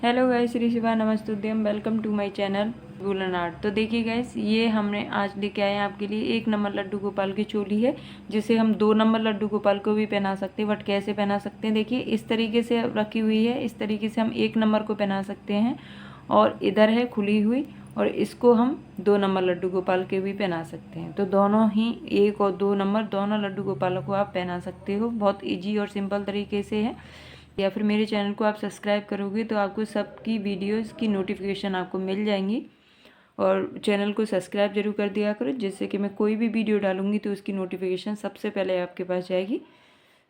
Hello guys, Shri Shiva नमस्तुभ्यम, welcome to my channel woollen art. तो देखिए गाइस, ये हमने आज लेके आए हैं आपके लिए 1 नंबर लड्डू गोपाल की चोली है, जिसे हम 2 नंबर लड्डू गोपाल को भी पहना सकते हैं। बट कैसे पहना सकते हैं, देखिए इस तरीके से रखी हुई है, इस तरीके से हम 1 नंबर को पहना सकते हैं और इधर है खुली हुई, और इसको हम 2 नंबर लड्डू गोपाल के भी पहना सकते हैं। तो दोनों ही 1 और 2 नंबर दोनों लड्डू गोपालों को आप पहना सकते हो। बहुत ईजी और सिंपल तरीके से है। या फिर मेरे चैनल को आप सब्सक्राइब करोगे तो आपको सबकी वीडियोस की नोटिफिकेशन आपको मिल जाएंगी। और चैनल को सब्सक्राइब जरूर कर दिया करो, जिससे कि मैं कोई भी वीडियो डालूंगी तो उसकी नोटिफिकेशन सबसे पहले आपके पास जाएगी।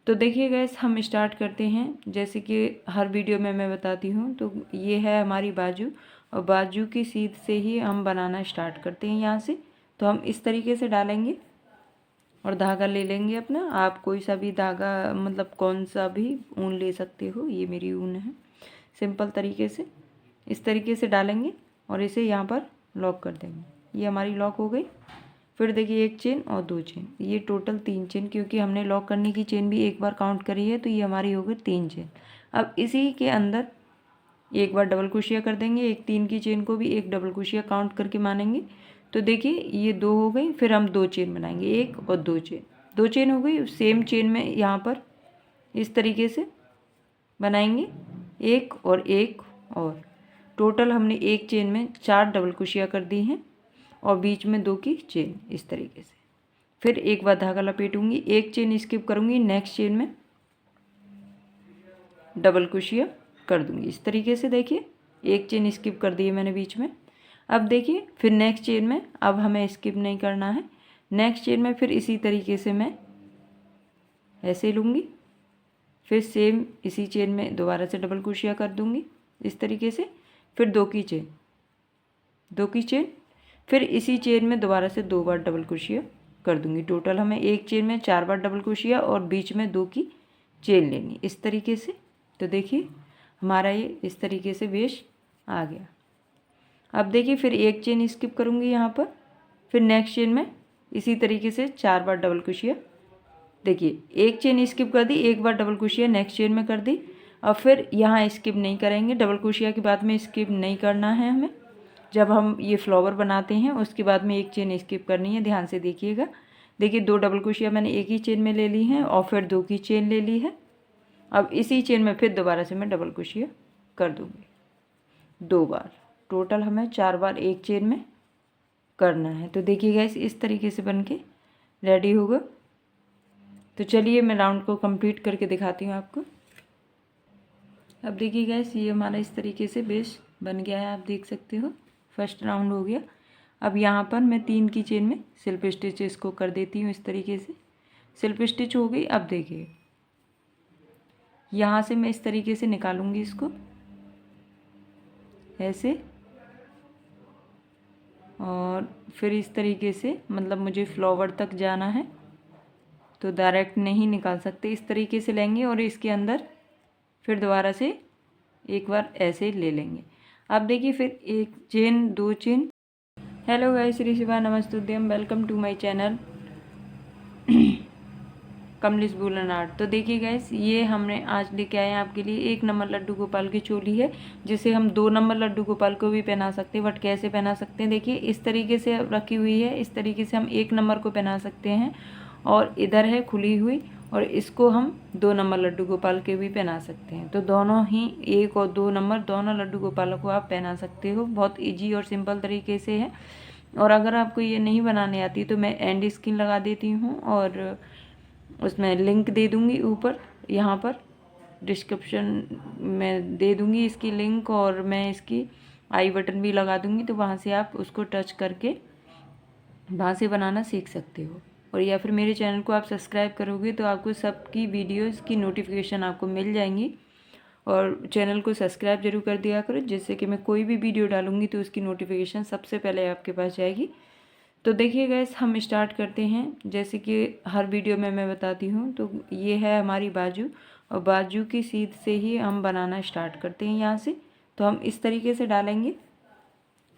तो देखिए गैस, हम स्टार्ट करते हैं। जैसे कि हर वीडियो में मैं बताती हूँ, तो ये है हमारी बाजू, और बाजू की सीध से ही हम बनाना स्टार्ट करते हैं। यहाँ से तो हम इस तरीके से डालेंगे और धागा ले लेंगे अपना। आप कोई सा भी धागा, मतलब कौन सा भी ऊन ले सकते हो। ये मेरी ऊन है। सिंपल तरीके से इस तरीके से डालेंगे और इसे यहाँ पर लॉक कर देंगे। ये हमारी लॉक हो गई। फिर देखिए 1 चेन और 2 चेन, ये टोटल 3 चेन, क्योंकि हमने लॉक करने की चेन भी एक बार काउंट करी है, तो ये हमारी हो गई 3 चेन। अब इसी के अंदर एक बार डबल क्रोशिया कर देंगे। एक 3 की चेन को भी एक डबल क्रोशिया काउंट करके मानेंगे। तो देखिए ये 2 हो गई। फिर हम 2 चेन बनाएंगे, 1 और 2 चेन, 2 चेन हो गई। सेम चेन में यहाँ पर इस तरीके से बनाएंगे, 1 और 1 और टोटल हमने एक चेन में 4 डबल क्रोशिया कर दी हैं और बीच में 2 की चेन इस तरीके से। फिर एक बार धागा लपेटूंगी, एक चेन स्किप करूंगी, नेक्स्ट चेन में डबल क्रोशिया कर दूंगी इस तरीके से। देखिए एक चेन स्किप कर दी है मैंने बीच में। अब देखिए फिर नेक्स्ट चेन में, अब हमें स्किप नहीं करना है। नेक्स्ट चेन में फिर इसी तरीके से मैं ऐसे लूँगी, फिर सेम इसी चेन में दोबारा से डबल क्रोशिया कर दूँगी इस तरीके से। फिर 2 की चेन, 2 की चेन, फिर इसी चेन में दोबारा से 2 बार डबल क्रोशिया कर दूँगी। टोटल हमें एक चेन में 4 बार डबल क्रोशिया और बीच में 2 की चेन लेनी इस तरीके से। तो देखिए हमारा ये इस तरीके से बेस आ गया। अब देखिए फिर एक चेन स्किप करूँगी यहाँ पर, फिर नेक्स्ट चेन में इसी तरीके से 4 बार डबल क्रोशिया। देखिए एक चेन स्किप कर दी, एक बार डबल क्रोशिया नेक्स्ट चेन में कर दी। अब फिर यहाँ स्किप नहीं करेंगे, डबल क्रोशिया के बाद में स्किप नहीं करना है हमें। जब हम ये फ्लावर बनाते हैं उसके बाद में एक चेन स्किप करनी है, ध्यान से देखिएगा। देखिए 2 डबल क्रोशिया मैंने एक ही चेन में ले ली हैं और फिर 2 की चेन ले ली है। अब इसी चेन में फिर दोबारा से मैं डबल क्रोशिया कर दूँगी 2 बार। टोटल हमें 4 बार एक चेन में करना है। तो देखिए गाइस, इस तरीके से बन के रेडी होगा। तो चलिए मैं राउंड को कंप्लीट करके दिखाती हूँ आपको। अब देखिए गाइस, ये हमारा इस तरीके से बेस बन गया है, आप देख सकते हो। फर्स्ट राउंड हो गया। अब यहाँ पर मैं 3 की चेन में सिल्प स्टिच इसको कर देती हूँ इस तरीके से। सिल्प स्टिच हो गई। अब देखिए यहाँ से मैं इस तरीके से निकालूंगी इसको ऐसे, और फिर इस तरीके से, मतलब मुझे फ्लावर तक जाना है तो डायरेक्ट नहीं निकाल सकते, इस तरीके से लेंगे और इसके अंदर फिर दोबारा से एक बार ऐसे ले लेंगे। अब देखिए फिर 1 chain 2 chain. Hello guys, Shri Shiva नमस्तुभ्यम, welcome to my channel Kamlesh woollen art. तो देखिए गाइस, ये हमने आज लेके आए हैं आपके लिए 1 नंबर लड्डू गोपाल की चोली है, जिसे हम 2 नंबर लड्डू गोपाल को भी पहना सकते हैं। बट कैसे पहना सकते हैं, देखिए इस तरीके से रखी हुई है, इस तरीके से हम 1 नंबर को पहना सकते हैं और इधर है खुली हुई, और इसको हम 2 नंबर लड्डू गोपाल के भी पहना सकते हैं। तो दोनों ही 1 और 2 नंबर दोनों लड्डू गोपालों को आप पहना सकते हो। बहुत ईजी और सिंपल तरीके से है। और अगर आपको ये नहीं बनाने आती तो मैं एंड स्क्रीन लगा देती हूँ और उसमें लिंक दे दूँगी ऊपर, यहाँ पर डिस्क्रिप्शन में दे दूँगी इसकी लिंक, और मैं इसकी आई बटन भी लगा दूँगी। तो वहाँ से आप उसको टच करके वहाँ से बनाना सीख सकते हो। और या फिर मेरे चैनल को आप सब्सक्राइब करोगे तो आपको सबकी वीडियोस की नोटिफिकेशन आपको मिल जाएंगी। और चैनल को सब्सक्राइब जरूर कर दिया करो, जिससे कि मैं कोई भी वीडियो डालूँगी तो उसकी नोटिफिकेशन सबसे पहले आपके पास जाएगी। तो देखिए गाइस, हम स्टार्ट करते हैं। जैसे कि हर वीडियो में मैं बताती हूँ, तो ये है हमारी बाजू, और बाजू की सीध से ही हम बनाना स्टार्ट करते हैं। यहाँ से तो हम इस तरीके से डालेंगे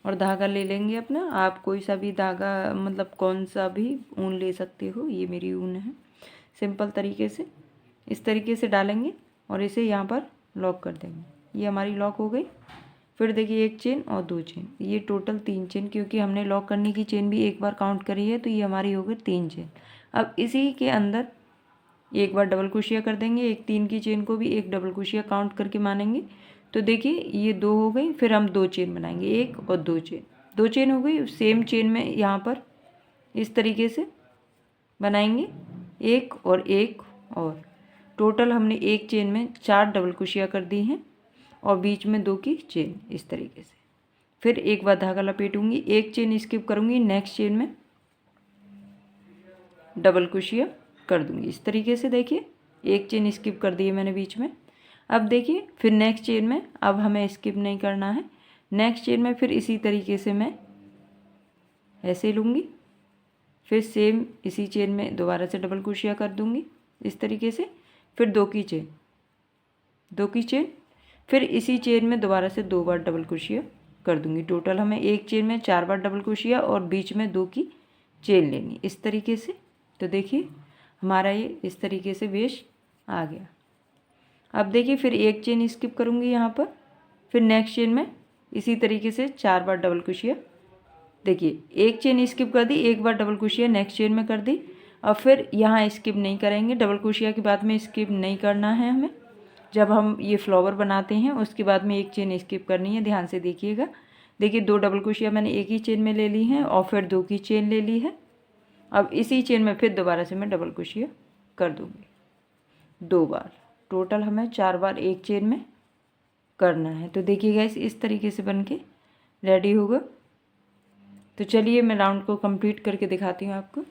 और धागा ले लेंगे अपना। आप कोई सा भी धागा, मतलब कौन सा भी ऊन ले सकते हो। ये मेरी ऊन है। सिंपल तरीके से इस तरीके से डालेंगे और इसे यहाँ पर लॉक कर देंगे ये हमारी लॉक हो गई। फिर देखिए एक चेन और 2 चेन, ये टोटल 3 चेन, क्योंकि हमने लॉक करने की चेन भी एक बार काउंट करी है तो ये हमारी हो गई 3 चेन। अब इसी के अंदर एक बार डबल क्रोशिया कर देंगे, एक 3 की चेन को भी एक डबल क्रोशिया काउंट करके मानेंगे। तो देखिए ये 2 हो गई, फिर हम 2 चेन बनाएंगे, 1 और 2 चेन, 2 चेन हो गई। सेम चेन में यहाँ पर इस तरीके से बनाएंगे, 1 और 1 और टोटल हमने एक चेन में 4 डबल क्रोशिया कर दी हैं और बीच में 2 की चेन इस तरीके से। फिर एक बार धागा लपेटूंगी, एक चेन स्किप करूंगी, नेक्स्ट चेन में डबल क्रोशिया कर दूंगी इस तरीके से। देखिए एक चेन स्किप कर दी है मैंने बीच में। अब देखिए फिर नेक्स्ट चेन में अब हमें स्किप नहीं करना है, नेक्स्ट चेन में फिर इसी तरीके से मैं ऐसे लूँगी, फिर सेम इसी चेन में दोबारा से डबल क्रोशिया कर दूंगी इस तरीके से। फिर 2 की चेन, 2 की चेन, फिर इसी चेन में दोबारा से 2 बार डबल क्रोशिया कर दूंगी। टोटल हमें एक चेन में 4 बार डबल क्रोशिया और बीच में 2 की चेन लेनी इस तरीके से। तो देखिए हमारा ये इस तरीके से बेस आ गया। अब देखिए फिर एक चेन स्किप करूँगी यहाँ पर, फिर नेक्स्ट चेन में इसी तरीके से 4 बार डबल क्रोशिया। देखिए एक चेन स्किप कर दी, एक बार डबल क्रोशिया नेक्स्ट चेन में कर दी। अब फिर यहाँ स्किप नहीं करेंगे, डबल क्रोशिया के बाद में स्किप नहीं करना है हमें। जब हम ये फ्लावर बनाते हैं उसके बाद में एक चेन स्किप करनी है, ध्यान से देखिएगा। देखिए 2 डबल क्रोशिया मैंने एक ही चेन में ले ली हैं और फिर 2 की चेन ले ली है। अब इसी चेन में फिर दोबारा से मैं डबल क्रोशिया कर दूँगी 2 बार। टोटल हमें 4 बार एक चेन में करना है। तो देखिए गाइस इस तरीके से बन के रेडी होगा। तो चलिए मैं राउंड को कंप्लीट करके दिखाती हूँ आपको।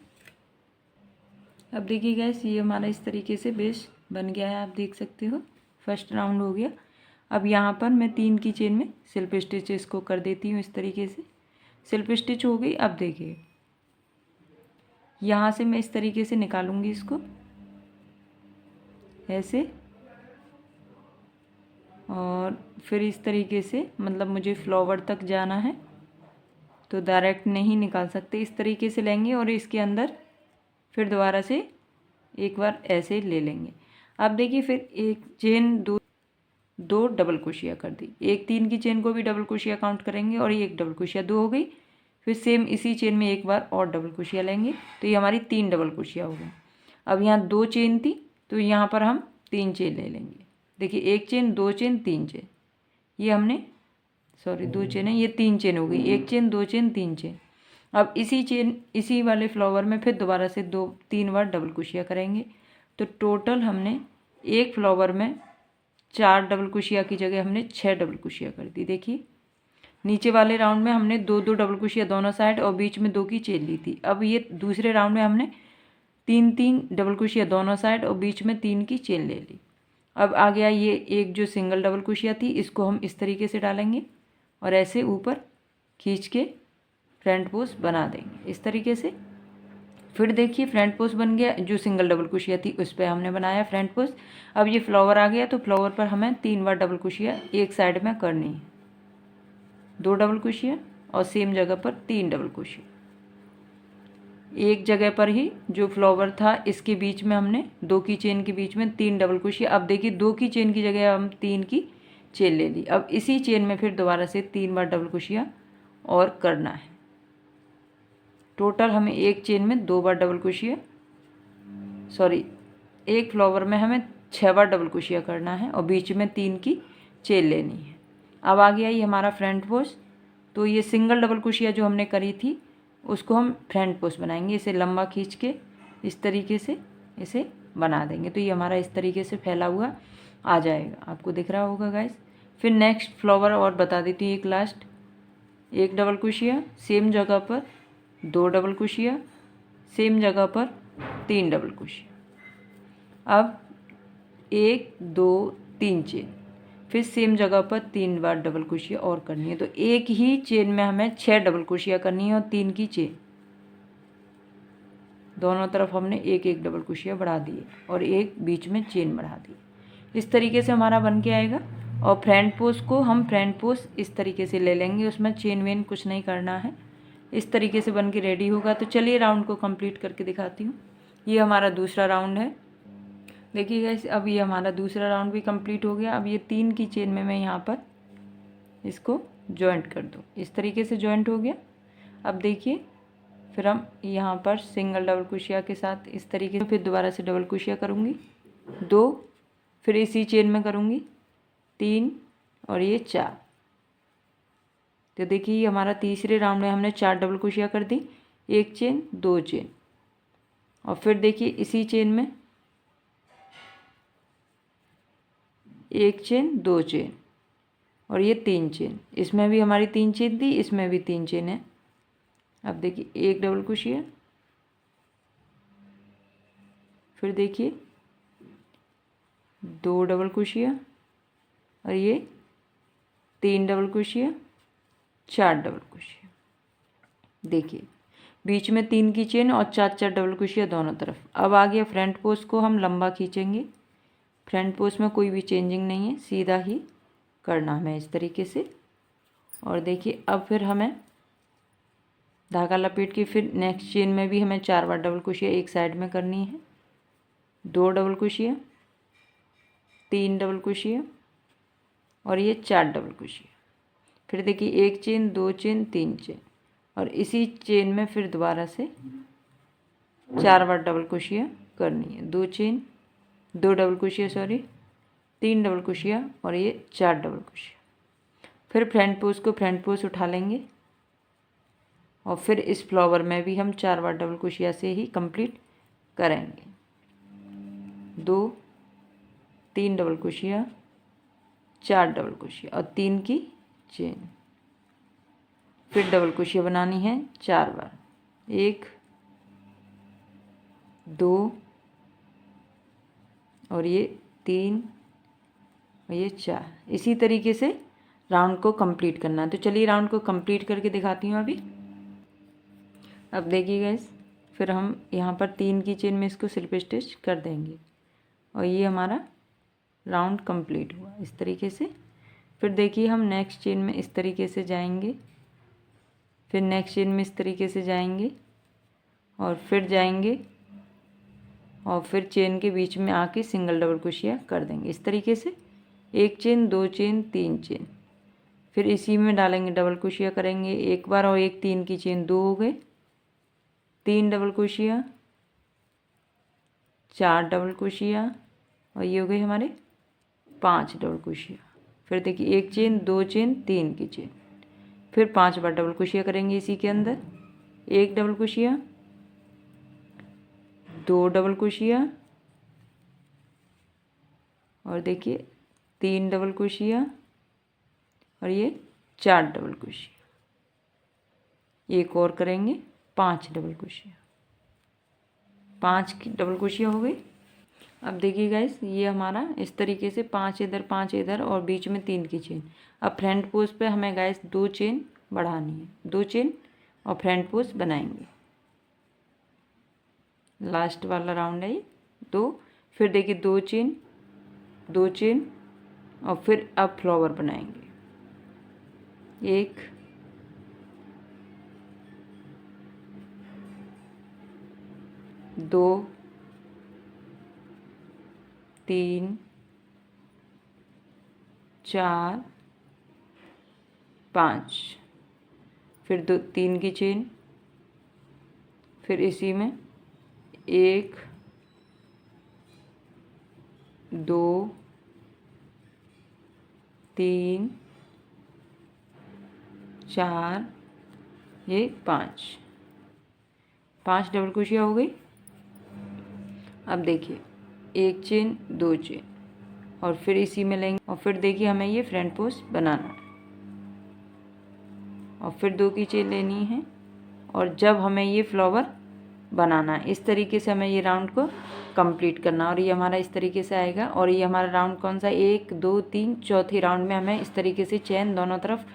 अब देखिए गाइस ये हमारा इस तरीके से बेस बन गया है, आप देख सकते हो। फर्स्ट राउंड हो गया। अब यहाँ पर मैं 3 की चेन में स्लिप स्टिच इसको कर देती हूँ इस तरीके से। स्लिप स्टिच हो गई। अब देखिए यहाँ से मैं इस तरीके से निकालूंगी इसको ऐसे, और फिर इस तरीके से, मतलब मुझे फ्लावर तक जाना है तो डायरेक्ट नहीं निकाल सकते, इस तरीके से लेंगे और इसके अंदर फिर दोबारा से एक बार ऐसे ले लेंगे। अब देखिए फिर एक चेन दो डबल क्रोशिया कर दी, एक 3 की चेन को भी डबल क्रोशिया काउंट करेंगे और ये एक डबल क्रोशिया 2 हो गई। फिर सेम इसी चेन में एक बार और डबल क्रोशिया लेंगे तो ये हमारी 3 डबल क्रोशिया हो गई। अब यहाँ 2 चेन थी तो यहाँ पर हम 3 चेन ले लेंगे। देखिए एक चेन, 2 चेन, 3 चेन, ये हमने 2 चेन है, ये 3 चेन हो गई, एक चेन, 2 चेन, 3 चेन। अब इसी वाले फ्लावर में फिर दोबारा से 2-3 बार डबल क्रोशिया करेंगे। तो टोटल हमने एक फ्लावर में 4 डबल क्रोशिया की जगह हमने 6 डबल क्रोशिया कर दी। देखिए नीचे वाले राउंड में हमने 2-2 डबल क्रोशिया दोनों साइड और बीच में 2 की चेन ली थी। अब ये दूसरे राउंड में हमने 3-3 डबल क्रोशिया दोनों साइड और बीच में 3 की चेन ले ली। अब आ गया ये एक जो सिंगल डबल क्रोशिया थी, इसको हम इस तरीके से डालेंगे और ऐसे ऊपर खींच के फ्रंट पोस्ट बना देंगे इस तरीके से। फिर देखिए फ्रंट पोस्ट बन गया, जो सिंगल डबल क्रोशिया थी उस पर हमने बनाया फ्रंट पोस्ट। अब ये फ्लावर आ गया तो फ्लावर पर हमें 3 बार डबल क्रोशिया एक साइड में करनी है, 2 डबल क्रोशिया और सेम जगह पर 3 डबल क्रोशिया। एक जगह पर ही जो फ्लावर था इसके बीच में हमने 2 की चेन के बीच में 3 डबल क्रोशिया। अब देखिए 2 की चेन की जगह हम 3 की चेन ले ली। अब इसी चेन में फिर दोबारा से 3 बार डबल क्रोशिया और करना है। टोटल हमें एक चेन में 2 बार डबल क्रोशिया, एक फ्लावर में हमें 6 बार डबल क्रोशिया करना है और बीच में 3 की चेन लेनी है। अब आ गया ये हमारा फ्रंट पोस्ट। तो ये सिंगल डबल क्रोशिया जो हमने करी थी उसको हम फ्रंट पोस्ट बनाएंगे। इसे लंबा खींच के इस तरीके से इसे बना देंगे तो ये हमारा इस तरीके से फैला हुआ आ जाएगा, आपको दिख रहा होगा गाइस। फिर नेक्स्ट फ्लावर और बता देती हूँ, एक लास्ट, एक डबल क्रोशिया, सेम जगह पर 2 डबल क्रोशिया, सेम जगह पर 3 डबल क्रोशिया। अब 1 2 3 चेन, फिर सेम जगह पर 3 बार डबल क्रोशिया और करनी है। तो एक ही चेन में हमें 6 डबल क्रोशिया करनी है और 3 की चेन, दोनों तरफ हमने एक एक डबल क्रोशिया बढ़ा दिए और एक बीच में चेन बढ़ा दी। इस तरीके से हमारा बन के आएगा। और फ्रंट पोस्ट को हम फ्रंट पोस्ट इस तरीके से ले लेंगे, उसमें चेन वेन कुछ नहीं करना है। इस तरीके से बन के रेडी होगा। तो चलिए राउंड को कंप्लीट करके दिखाती हूँ। ये हमारा दूसरा राउंड है। देखिए गाइस, अब ये हमारा दूसरा राउंड भी कंप्लीट हो गया। अब ये 3 की चेन में मैं यहाँ पर इसको जॉइंट कर दूँ। इस तरीके से जॉइंट हो गया। अब देखिए, फिर हम यहाँ पर सिंगल डबल क्रोशिया के साथ इस तरीके से फिर दोबारा से डबल क्रोशिया करूँगी 2, फिर इसी चेन में करूँगी 3 और ये 4। तो देखिए, ये हमारा तीसरे राउंड में हमने 4 डबल क्रोशिया कर दी, 1 चेन 2 चेन, और फिर देखिए इसी चेन में 1 चेन 2 चेन और ये 3 चेन। इसमें भी हमारी 3 चेन थी, इसमें भी 3 चेन है। अब देखिए, 1 डबल क्रोशिया, फिर देखिए 2 डबल क्रोशिया और ये 3 डबल क्रोशिया, 4 डबल क्रोशिया। देखिए, बीच में 3 की चेन और 4 डबल क्रोशिया दोनों तरफ। अब आ गया फ्रंट पोस्ट को हम लंबा खींचेंगे। फ्रंट पोस्ट में कोई भी चेंजिंग नहीं है, सीधा ही करना हमें इस तरीके से। और देखिए, अब फिर हमें धागा लपेट के फिर नेक्स्ट चेन में भी हमें 4 बार डबल क्रोशिया एक साइड में करनी है। 2 डबल क्रोशिया, 3 डबल क्रोशिया और ये 4 डबल क्रोशिया। फिर देखिए 1 चेन 2 चेन 3 चेन और इसी चेन में फिर दोबारा से 4 बार डबल क्रोशिया करनी है। 2 chain 2 double crochet 3 double crochet और ये 4 डबल क्रोशिया। फिर फ्रंट पोस्ट को फ्रंट पोस्ट उठा लेंगे और फिर इस फ्लावर में भी हम 4 बार डबल क्रोशिया से ही कंप्लीट करेंगे। 2 3 डबल क्रोशिया, 4 डबल क्रोशिया और 3 की चेन। फिर डबल क्रोशिया बनानी है 4 बार, 1 2 और ये 3 और ये 4। इसी तरीके से राउंड को कंप्लीट करना है। तो चलिए राउंड को कंप्लीट करके दिखाती हूँ अभी। अब देखिए गाइस, फिर हम यहाँ पर 3 की चेन में इसको स्लिप स्टिच कर देंगे और ये हमारा राउंड कंप्लीट हुआ इस तरीके से। फिर देखिए, हम नेक्स्ट चेन में इस तरीके से जाएंगे, फिर नेक्स्ट चेन में इस तरीके से जाएंगे और फिर जाएंगे और फिर चेन के बीच में आके सिंगल डबल क्रोशिया कर देंगे इस तरीके से। 1 चेन 2 चेन 3 चेन, फिर इसी में डालेंगे डबल क्रोशिया करेंगे एक बार और 1 3 की चेन 2 हो गए, 3 डबल क्रोशिया, 4 डबल क्रोशिया और ये हो गए हमारे 5 डबल क्रोशिया। फिर देखिए 1 चेन 2 चेन 3 की चेन, फिर 5 बार डबल क्रोशिया करेंगे इसी के अंदर, 1 डबल क्रोशिया, 2 डबल क्रोशिया और देखिए 3 डबल क्रोशिया और ये 4 डबल क्रोशिया। एक और करेंगे 5 डबल क्रोशिया, 5 की डबल क्रोशिया हो गई। अब देखिए गाइस, ये हमारा इस तरीके से 5 इधर 5 इधर और बीच में 3 की चेन। अब फ्रंट पोस्ट पे हमें गाइस 2 चेन बढ़ानी है, 2 चेन और फ्रंट पोस्ट बनाएंगे। लास्ट वाला राउंड है ये 2। फिर देखिए 2 चेन 2 चेन और फिर अब फ्लावर बनाएंगे। 1 2 3 4 5, फिर 2 3 की चेन, फिर इसी में 1 2 3 4 ये 5 डबल क्रोशिया हो गई। अब देखिए 1 चेन 2 चेन और फिर इसी में लेंगे और फिर देखिए हमें ये फ्रंट पोस्ट बनाना है और फिर 2 की चेन लेनी है और जब हमें ये फ्लावर बनाना है इस तरीके से हमें ये राउंड को कंप्लीट करना। और ये हमारा इस तरीके से आएगा। और ये हमारा राउंड कौन सा, 1 2 3 चौथे राउंड में हमें इस तरीके से चेन दोनों तरफ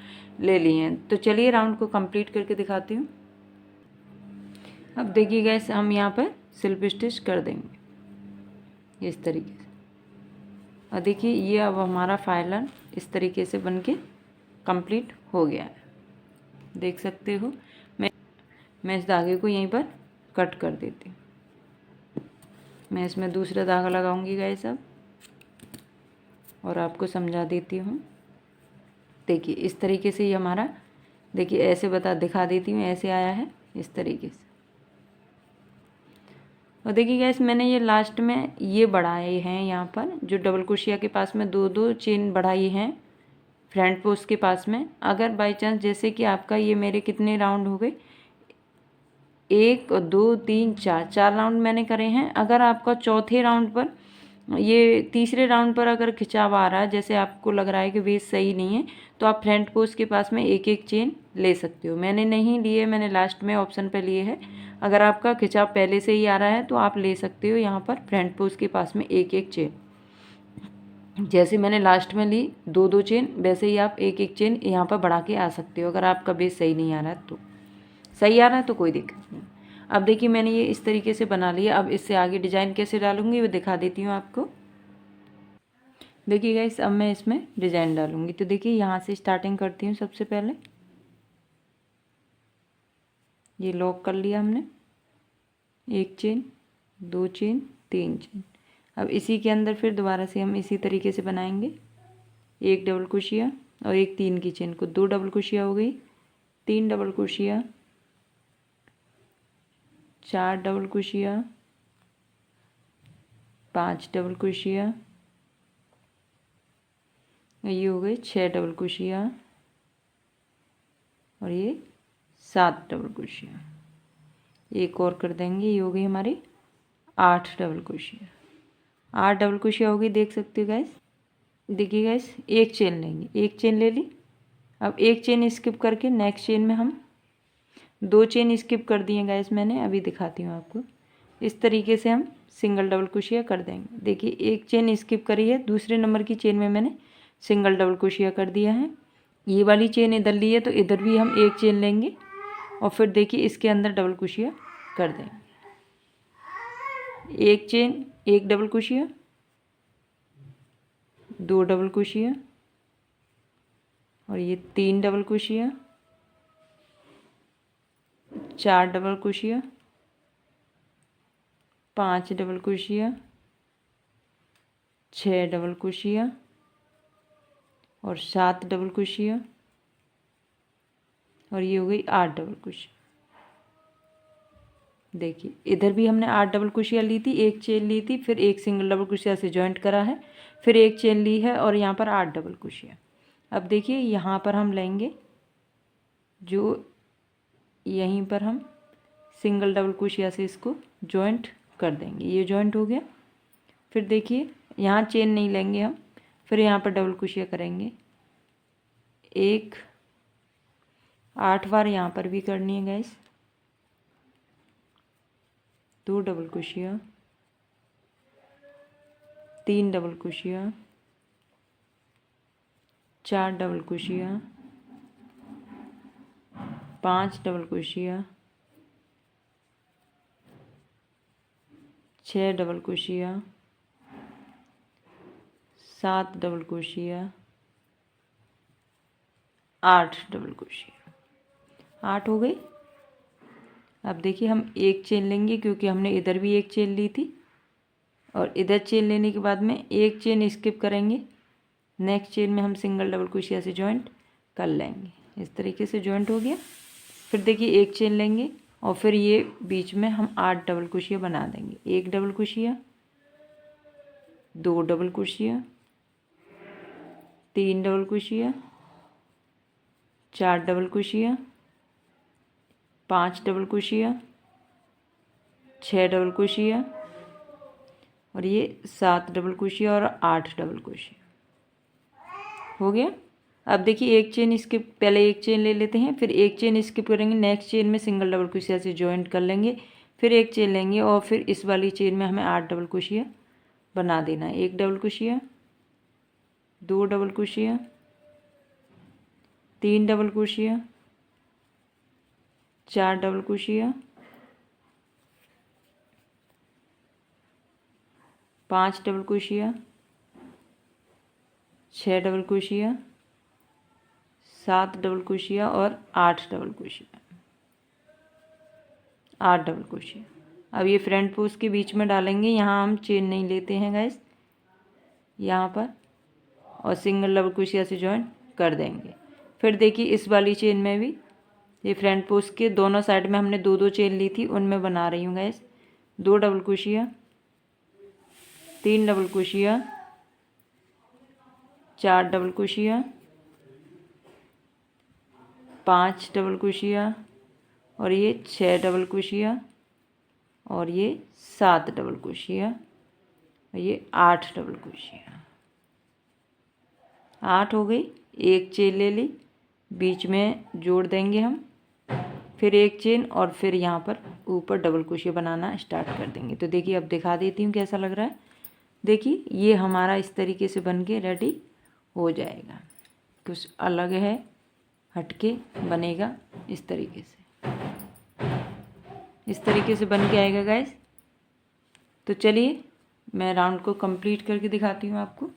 ले ली हैं। तो चलिए राउंड को कंप्लीट करके दिखाती हूँ। अब देखिए गैस, हम यहाँ पर स्लिप स्टिच कर देंगे इस तरीके से। और देखिए ये अब हमारा फाइनल इस तरीके से बनके कंप्लीट हो गया है, देख सकते हो। मैं इस धागे को यहीं पर कट कर देती हूँ। मैं इसमें दूसरा धागा लगाऊंगी गाइस अब, और आपको समझा देती हूँ। देखिए इस तरीके से ये हमारा, देखिए ऐसे दिखा देती हूँ, ऐसे आया है इस तरीके से। और देखिए गैस मैंने ये लास्ट में ये बढ़ाए हैं, यहाँ पर जो डबल क्रोशिया के पास में 2-2 चेन बढ़ाई हैं फ्रंट पोस्ट के पास में। अगर बाई चांस जैसे कि आपका ये मेरे कितने राउंड हो गए, 1 2 3 4 राउंड मैंने करे हैं। अगर आपका चौथे राउंड पर, ये तीसरे राउंड पर अगर खिंचाव आ रहा है, जैसे आपको लग रहा है कि वेस्ट सही नहीं है, तो आप फ्रंट पोस्ट के पास में एक एक चेन ले सकते हो। मैंने नहीं लिए, मैंने लास्ट में ऑप्शन पे लिए है। अगर आपका खिंचाव पहले से ही आ रहा है तो आप ले सकते हो यहाँ पर फ्रंट पोस्ट के पास में एक एक चेन। जैसे मैंने लास्ट में ली 2-2 चेन, वैसे ही आप एक एक चेन यहाँ पर बढ़ा के आ सकते हो। अगर आपका बेस सही नहीं आ रहा है तो, सही आ रहा है तो कोई दिक्कत नहीं। अब देखिए मैंने ये इस तरीके से बना लिया। अब इससे आगे डिजाइन कैसे डालूंगी वो दिखा देती हूँ आपको। देखिए गाइस अब मैं इसमें डिजाइन डालूंगी। तो देखिए यहाँ से स्टार्टिंग करती हूँ। सबसे पहले ये लॉक कर लिया हमने, 1 चेन 2 चेन 3 चेन। अब इसी के अंदर फिर दोबारा से हम इसी तरीके से बनाएंगे, 1 डबल क्रोशिया और एक 3 की चेन को, 2 डबल क्रोशिया हो गई, 3 double crochet, 4 double crochet, 5 double crochet, ये हो गए 6 डबल क्रोशिया, और ये 7 डबल क्रोशिया। एक और कर देंगे, ये हो गई हमारी 8 डबल क्रोशिया। 8 डबल क्रोशिया हो गई, देख सकते हो गैस। देखिए गैस एक चेन लेंगे, एक चेन ले ली। अब एक चेन स्किप करके नेक्स्ट चेन में हम 2 चेन स्किप कर दिए गैस मैंने, अभी दिखाती हूँ आपको। इस तरीके से हम सिंगल डबल क्रोशिया कर देंगे। देखिए एक चेन स्किप करी है, दूसरे नंबर की चेन में मैंने सिंगल डबल क्रोशिया कर दिया है। ये वाली चेन इधर ली है तो इधर भी हम एक चेन लेंगे, और फिर देखिए इसके अंदर डबल क्रोशिया कर देंगे। एक चेन, एक डबल क्रोशिया, 2 डबल क्रोशिया, और ये 3 double crochet, 4 double crochet, 5 double crochet, 6 double crochet, और 7 डबल क्रोशिया, और ये हो गई 8 डबल क्रोशिया। देखिए इधर भी हमने 8 डबल क्रोशिया ली थी, एक चेन ली थी, फिर एक सिंगल डबल क्रोशिया से जॉइंट करा है, फिर एक चेन ली है, और यहाँ पर 8 डबल क्रोशिया। अब देखिए यहाँ पर हम लेंगे, जो यहीं पर हम सिंगल डबल क्रोशिया से इसको जॉइंट कर देंगे। ये जॉइंट हो गया। फिर देखिए यहाँ चेन नहीं लेंगे हम, फिर यहाँ पर डबल क्रोशिया करेंगे। 8 बार यहाँ पर भी करनी है gas. 2 double crochet, 3 double crochet, 4 double crochet, 5 double crochet, 6 double crochet, 7 double crochet, 8 double crochet. 8 हो गई। अब देखिए हम एक चेन लेंगे, क्योंकि हमने इधर भी एक चेन ली थी, और इधर चेन लेने के बाद में एक चेन स्किप करेंगे। नेक्स्ट चेन में हम सिंगल डबल क्रोशिया से जॉइंट कर लेंगे। इस तरीके से जॉइंट हो गया। फिर देखिए एक चेन लेंगे, और फिर ये बीच में हम 8 डबल क्रोशिया बना देंगे। 1 double crochet, 2 double crochet, 3 double crochet, 4 double crochet, 5 double crochet, 6 double crochet, और ये 7 डबल क्रोशिया, और 8 डबल क्रोशिया हो गया। अब देखिए एक चेन स्किप, पहले एक चेन ले लेते हैं, फिर एक चेन स्किप करेंगे, नेक्स्ट चेन में सिंगल डबल क्रोशिया से जॉइंट कर लेंगे, फिर एक चेन लेंगे, और फिर इस वाली चेन में हमें 8 डबल क्रोशिया बना देना है। 1 double crochet, 2 double crochet, 3 double crochet, 4 double crochet, 5 double crochet, 6 double crochet, 7 double crochet, और 8 डबल क्रोशिया, 8 डबल क्रोशिया। अब ये फ्रंट पोस्ट के बीच में डालेंगे, यहाँ हम चेन नहीं लेते हैं गैस, यहाँ पर, और सिंगल डबल क्रोशिया से जॉइन कर देंगे। फिर देखिए इस वाली चेन में भी ये फ्रंट पोस्ट के दोनों साइड में हमने दो दो चेन ली थी, उनमें बना रही हूँ gas 2 double crochet, 3 double crochet, 4 double crochet, 5 double crochet, और ये 6 डबल क्रोशिया, और ये 7 डबल क्रोशिया, और ये 8 डबल क्रोशिया। 8 हो गई। एक चेन ले ली, बीच में जोड़ देंगे हम, फिर एक चेन, और फिर यहाँ पर ऊपर डबल क्रोशिया बनाना स्टार्ट कर देंगे। तो देखिए अब दिखा देती हूँ कैसा लग रहा है। देखिए ये हमारा इस तरीके से बन के रेडी हो जाएगा। कुछ अलग है, हटके बनेगा इस तरीके से, इस तरीके से बन के आएगा गाइस। तो चलिए मैं राउंड को कंप्लीट करके दिखाती हूँ आपको।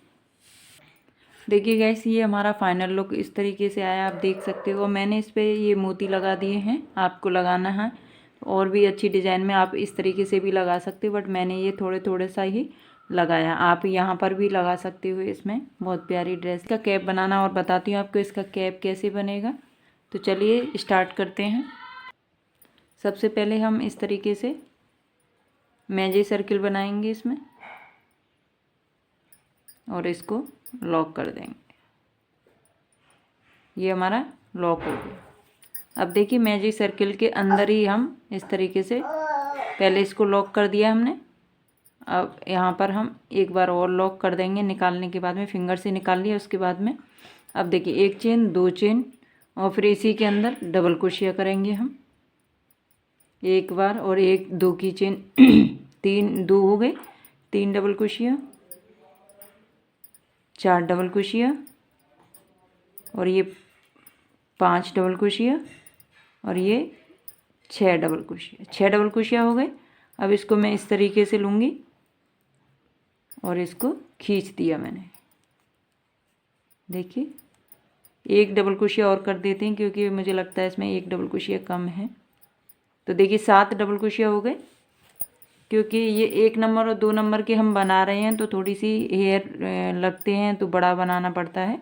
देखिए गाइस ये हमारा फाइनल लुक इस तरीके से आया, आप देख सकते हो। मैंने इस पर ये मोती लगा दिए हैं, आपको लगाना है और भी अच्छी डिज़ाइन में आप इस तरीके से भी लगा सकते हो, बट मैंने ये थोड़े थोड़े सा ही लगाया। आप यहाँ पर भी लगा सकते हो। इसमें बहुत प्यारी ड्रेस का कैप बनाना, और बताती हूँ आपको इसका कैप कैसे बनेगा। तो चलिए स्टार्ट करते हैं। सबसे पहले हम इस तरीके से मैजिक सर्किल बनाएंगे इसमें, और इसको लॉक कर देंगे। ये हमारा लॉक हो गया। अब देखिए मैजिक सर्किल के अंदर ही हम इस तरीके से पहले इसको लॉक कर दिया हमने। अब यहाँ पर हम एक बार और लॉक कर देंगे, निकालने के बाद में फिंगर से निकाल लिया उसके बाद में। अब देखिए एक चेन, दो चेन, और फिर इसी के अंदर डबल क्रोशिया करेंगे हम एक बार, और एक दो की चेन तीन, दो हो गए, 3 डबल क्रोशिया, 4 डबल क्रोशिया, और ये 5 डबल क्रोशिया, और ये 6 डबल क्रोशिया। 6 डबल क्रोशिया हो गए। अब इसको मैं इस तरीके से लूँगी और इसको खींच दिया मैंने। देखिए एक डबल क्रोशिया और कर देते हैं, क्योंकि मुझे लगता है इसमें एक डबल क्रोशिया कम है। तो देखिए 7 डबल क्रोशिया हो गए। क्योंकि ये 1 नंबर और 2 नंबर के हम बना रहे हैं, तो थोड़ी सी हेयर लगते हैं, तो बड़ा बनाना पड़ता है।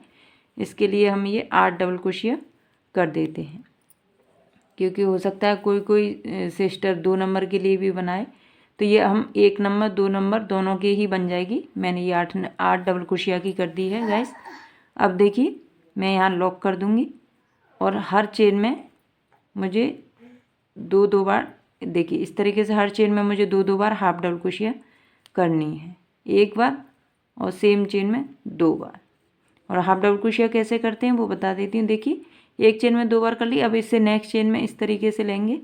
इसके लिए हम ये 8 डबल क्रोशिया कर देते हैं, क्योंकि हो सकता है कोई कोई सिस्टर 2 नंबर के लिए भी बनाए। तो ये हम 1 नंबर 2 नंबर दोनों के ही बन जाएगी। मैंने ये 8 डबल क्रोशिया की कर दी है गाइस। अब देखिए मैं यहाँ लॉक कर दूँगी, और हर चेन में मुझे 2-2 बार, देखिए इस तरीके से हर चेन में मुझे 2-2 बार हाफ डबल क्रोशिया करनी है। एक बार, और सेम चेन में 2 बार। और हाफ डबल क्रोशिया कैसे करते हैं वो बता देती हूँ। देखिए एक चेन में 2 बार कर ली। अब इससे नेक्स्ट चेन में इस तरीके से लेंगे,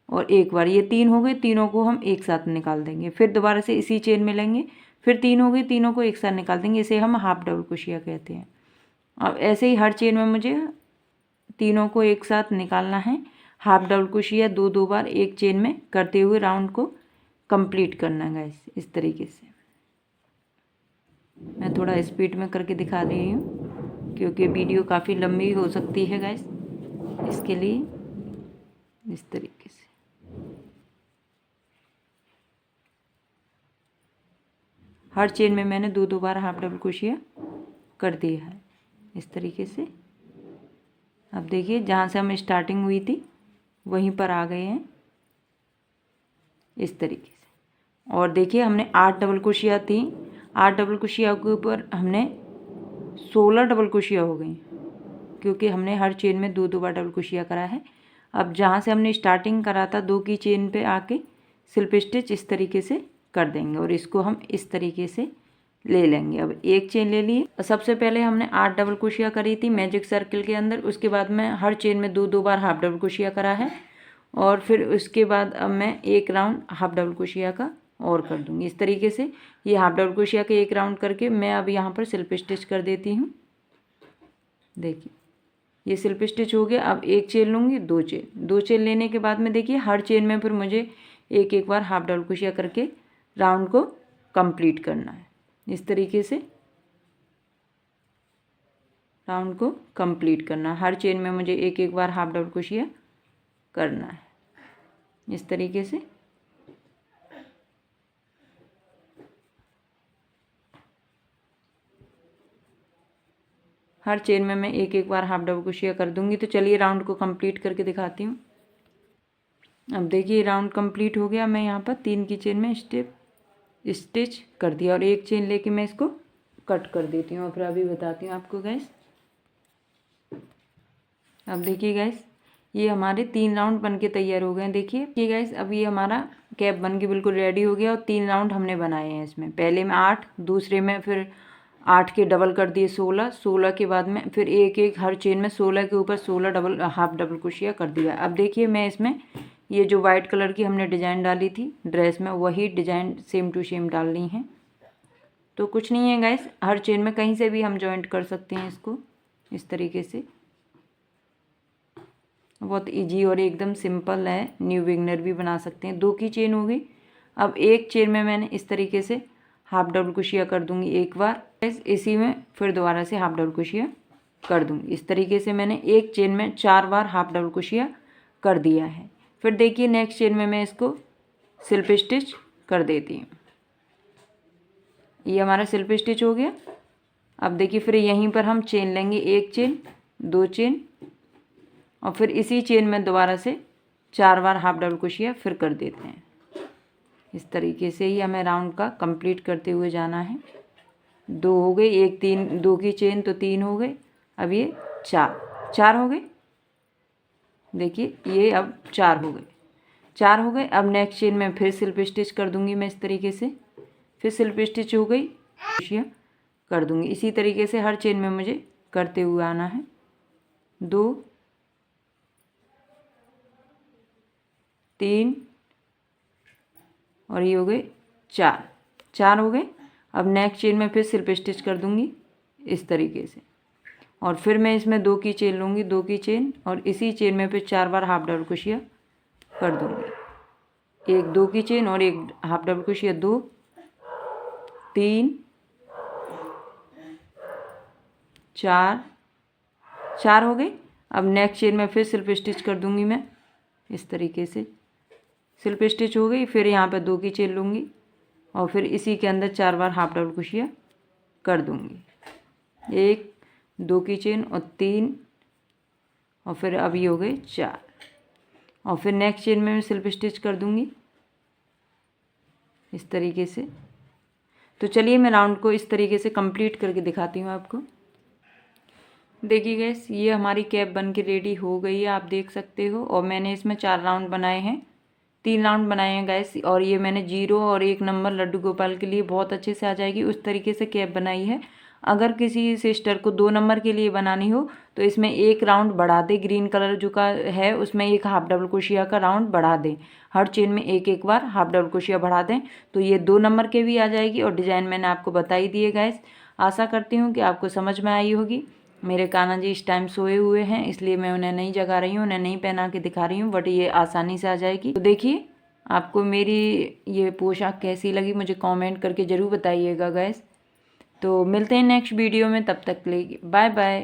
और एक बार, ये 3 हो गए, तीनों को हम एक साथ निकाल देंगे। फिर दोबारा से इसी चेन में लेंगे, फिर 3 हो गए, तीनों को एक साथ निकाल देंगे। इसे हम हाफ डबल क्रोशिया कहते हैं। अब ऐसे ही हर चेन में मुझे तीनों को एक साथ निकालना है। हाफ डबल क्रोशिया 2-2 बार एक चेन में करते हुए राउंड को कंप्लीट करना है गाइस, इस तरीके से। मैं थोड़ा स्पीड में करके दिखा रही हूँ, क्योंकि वीडियो काफ़ी लंबी हो सकती है गाइस, इसके लिए इस तरीके से। हर चेन में मैंने 2-2 बार हाफ डबल क्रोशिया कर दिया है इस तरीके से। अब देखिए जहाँ से हम स्टार्टिंग हुई थी वहीं पर आ गए हैं इस तरीके से। और देखिए हमने 8 डबल क्रोशिया थी, 8 डबल क्रोशिया के ऊपर हमने 16 डबल क्रोशिया हो गई, क्योंकि हमने हर चेन में 2-2 बार डबल क्रोशिया करा है। अब जहाँ से हमने स्टार्टिंग करा था 2 की चेन पे आके स्लिप स्टिच इस तरीके से कर देंगे, और इसको हम इस तरीके से ले लेंगे। अब एक चेन ले लिए। सबसे पहले हमने 8 डबल क्रोशिया करी थी मैजिक सर्किल के अंदर, उसके बाद में हर चेन में 2-2 बार हाफ डबल क्रोशिया करा है, और फिर उसके बाद अब मैं एक राउंड हाफ डबल क्रोशिया का और कर दूंगी इस तरीके से। ये हाफ डबल क्रोशिया के एक राउंड करके मैं अब यहाँ पर स्लिप स्टिच कर देती हूँ। देखिए ये स्लिप स्टिच हो गया। अब एक चेन लूँगी, 2 चेन, 2 चेन लेने के बाद में देखिए हर चेन में फिर मुझे एक बार हाफ डबल क्रोशिया करके राउंड को कंप्लीट करना है। इस तरीके से राउंड को कंप्लीट करना है। हर चेन में मुझे एक बार हाफ डबल क्रोशिया करना है इस तरीके से। हर चेन में मैं एक एक बार हाफ डबल क्रोशिया कर दूंगी। तो चलिए राउंड को कंप्लीट करके दिखाती हूँ। अब देखिए राउंड कंप्लीट हो गया। मैं यहाँ पर 3 की चेन में स्टिच कर दिया और एक चेन लेके मैं इसको कट कर देती हूँ और फिर अभी बताती हूँ आपको गैस। अब देखिए गैस, ये हमारे 3 राउंड बन के तैयार हो गए हैं। देखिए गैस, अब ये हमारा कैप बन के बिल्कुल रेडी हो गया और 3 राउंड हमने बनाए हैं इसमें। पहले में 8, दूसरे में फिर 8 के डबल कर दिए 16, 16 के बाद में फिर एक एक हर चेन में 16 के ऊपर 16 डबल हाफ डबल क्रोशिया कर दिया। अब देखिए मैं इसमें ये जो वाइट कलर की हमने डिज़ाइन डाली थी ड्रेस में, वही डिज़ाइन सेम टू सेम डालनी है। तो कुछ नहीं है गाइस, हर चेन में कहीं से भी हम जॉइंट कर सकते हैं इसको इस तरीके से। बहुत इजी और एकदम सिंपल है, न्यू बिगनर भी बना सकते हैं। 2 की चेन हो गई। अब एक चेन में मैंने इस तरीके से हाफ डबल क्रोशिया कर दूंगी एक बार, इसी में फिर दोबारा से हाफ डबल क्रोशिया कर दूंगी। इस तरीके से मैंने एक चेन में 4 बार हाफ डबल क्रोशिया कर दिया है। फिर देखिए नेक्स्ट चेन में मैं इसको सिल्प स्टिच कर देती हूँ। ये हमारा सिल्प स्टिच हो गया। अब देखिए फिर यहीं पर हम चेन लेंगे, एक चेन, 2 चेन और फिर इसी चेन में दोबारा से 4 बार हाफ डबल क्रोशिया फिर कर देते हैं। इस तरीके से ही हमें राउंड का कंप्लीट करते हुए जाना है। 2 हो गई, एक 3, 2 की चेन तो 3 हो गए। अब ये 4 हो गए। देखिए ये अब 4 हो गए, 4 हो गए। अब नेक्स्ट चेन में फिर सिल्प स्टिच कर दूंगी मैं इस तरीके से। फिर सिल्प स्टिच हो गई, क्रोशिया कर दूंगी। इसी तरीके से हर चेन में मुझे करते हुए आना है। 2, 3 और ये हो गए 4 हो गए। अब नेक्स्ट चेन में फिर सिल्प स्टिच कर दूंगी इस तरीके से और फिर मैं इसमें 2 की चेन लूँगी, 2 की चेन और इसी चेन में फिर 4 बार हाफ डबल क्रोशिया कर दूंगी। एक 2 की चेन और एक हाफ डबल क्रोशिया, 2, 3, 4 हो गई। अब नेक्स्ट चेन में फिर सिल्प स्टिच कर दूंगी मैं इस तरीके से। सिल्प स्टिच हो गई। फिर यहाँ पर 2 की चेन लूँगी और फिर इसी के अंदर 4 बार हाफ डबल क्रोशिया कर दूँगी। 1, 2 की चेन और 3 और फिर अब ये हो गए 4 और फिर नेक्स्ट चेन में मैं सिल्प स्टिच कर दूँगी इस तरीके से। तो चलिए मैं राउंड को इस तरीके से कंप्लीट करके दिखाती हूँ आपको। देखिए गैस, ये हमारी कैप बन के रेडी हो गई है, आप देख सकते हो। और मैंने इसमें 4 राउंड बनाए हैं, 3 राउंड बनाए हैं गैस। और ये मैंने 0 और 1 नंबर लड्डू गोपाल के लिए बहुत अच्छे से आ जाएगी, उस तरीके से कैप बनाई है। अगर किसी सिस्टर को 2 नंबर के लिए बनानी हो तो इसमें 1 राउंड बढ़ा दे, ग्रीन कलर जो का है उसमें एक हाफ डबल क्रोशिया का राउंड बढ़ा दें। हर चेन में एक एक बार हाफ डबल क्रोशिया बढ़ा दें तो ये 2 नंबर के भी आ जाएगी। और डिज़ाइन मैंने आपको बता ही दिए गैस। आशा करती हूँ कि आपको समझ में आई होगी। मेरे कान्हा जी इस टाइम सोए हुए हैं, इसलिए मैं उन्हें नहीं जगा रही हूँ, उन्हें नहीं पहना के दिखा रही हूँ, बट ये आसानी से आ जाएगी। तो देखिए आपको मेरी ये पोशाक कैसी लगी मुझे कमेंट करके ज़रूर बताइएगा गैस। तो मिलते हैं नेक्स्ट वीडियो में, तब तक के लिए बाय बाय।